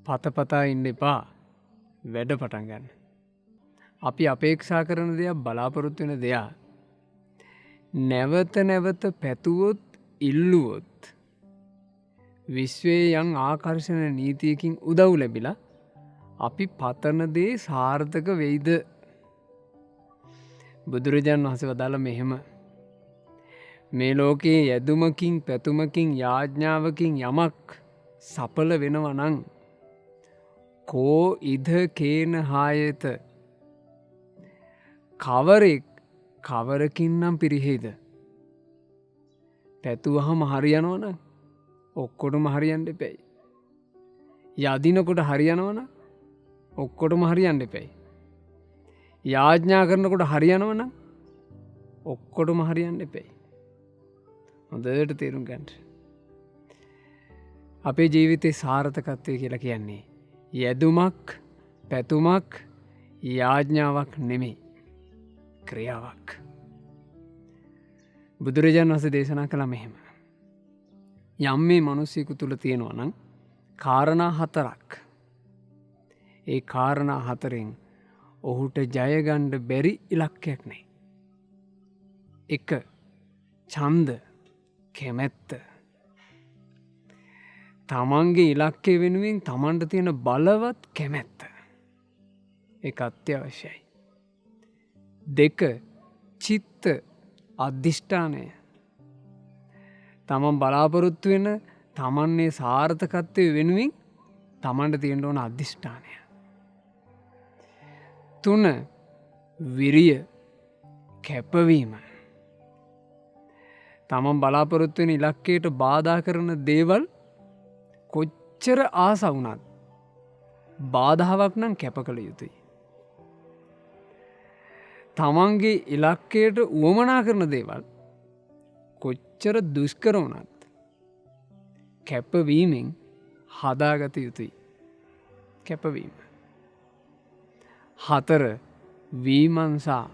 පතපතා ඉන්න එපා. වැඩ පටන් ගන්න. අපි අපේක්ෂා කරන දෙයක් බලාපොරොත්තු වෙන දෙයක් නැවත නැවත පැතුවොත් ඉල්ලුවොත් විශ්වයේ යම් ආකර්ෂණ නීතියකින් උදව් ලැබිලා අපි පතන දේ සාර්ථක වෙයිද? බුදුරජාණන් වහන්සේ වදාළ මෙහෙම මේ ලෝකයේ යදුමකින් පැතුමකින් යාඥාවකින් යමක් සඵල වෙනවා නම් කෝ ඉද කේන හායත කවරෙක් කවරකින් නම් පිරිහෙයිද? පැතුවහම හරියනවනම් ඔක්කොටම හරියන්න එපැයි. යදිනකොට හරියනවනම් ඔක්කොටම හරියන්න එපැයි. යාඥා කරනකොට හරියනවනම් ඔක්කොටම හරියන්න එපැයි. හොඳට තේරුම් ගන්න. අපේ ජීවිතේ සාර්ථකත්වය කියලා කියන්නේ යදුමක් පැතුමක් යාඥාවක් නෙමෙයි, ක්‍රියාවක්. බුදුරජාණන් වහන්සේ දේශනා කළා මෙහෙම. යම් මේ මිනිසෙකු තුල තියෙනවා නම් කාරණා 4ක්. ඒ කාරණා 4න් ඔහුට ජය ගන්න බැරි ඉලක්කයක් නැහැ. 1. ඡන්ද, කැමැත්ත. තමන්ගේ ඉලක්කය වෙනුවෙන් තමන්ට තියෙන බලවත් කැමැත්ත. ඒක අත්‍යවශ්‍යයි. 2. චිත්ත, අධිෂ්ඨානය. තමන් බලාපොරොත්තු වෙන තමන්නේ සාර්ථකත්වය වෙනුවෙන් තමන්ට තියෙන්න ඕන අධිෂ්ඨානය. 3. විරිය, කැපවීම. තමන් බලාපොරොත්තු වෙන ඉලක්කයට බාධා කරන දේවල් කොච්චර ආස වුණත් බාධාවක් නම් කැප කළ යුතුයි. තමන්ගේ ඉලක්කයට උවමනා කරන දේවල් කොච්චර දුෂ්කර වුණත් කැපවීමෙන් හදාගත යුතුයි. කැපවීම. 4. විමර්ශා,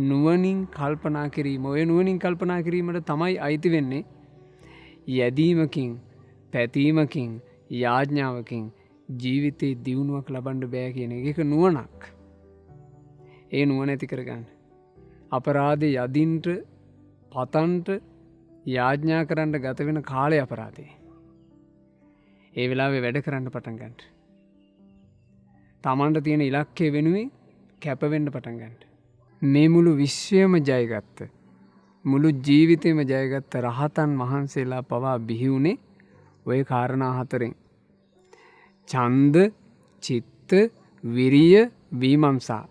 නුවණින් කල්පනා කිරීම. ඔය නුවණින් කල්පනා කිරීමට තමයි අයිති වෙන්නේ යැදීමකින් පැතීමකින් යාඥාවකින් ජීවිතේ දියුණුවක් ලබන්න බෑ කියන එක. ඒක නුවණක්. ඒ නුවණ ඇති කරගන්න. අපරාධේ යදින්ට පතන්ට යාඥා කරන්න ගත වෙන කාලය අපරාධේ. ඒ වෙලාවේ වැඩ කරන්න පටන් ගන්න. තමන්ට තියෙන ඉලක්කය වෙනුවෙන් කැප වෙන්න පටන් ගන්න. මේ මුළු විශ්වයම ජයගත්ත, මුළු ජීවිතේම ජයගත්ත රහතන් වහන්සේලා පවා බිහි වුණේ ඔය කාරණා 4න්. ඡන්ද, චිත්ත, විරිය, විමර්ශා,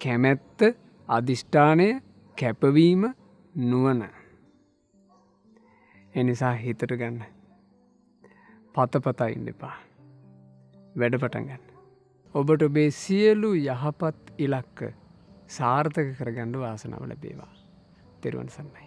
කැමැත්ත, අධිෂ්ඨානය, කැපවීම, නුවණ. එනිසා හිතට ගන්න. පතපතා ඉන්න එපා. වැඩ පටන් ගන්න. ඔබට ඔබේ සියලු යහපත් ඉලක්ක සාර්ථක කරගන්න වාසනාව ලැබේවා. තෙරුවන් සරණයි.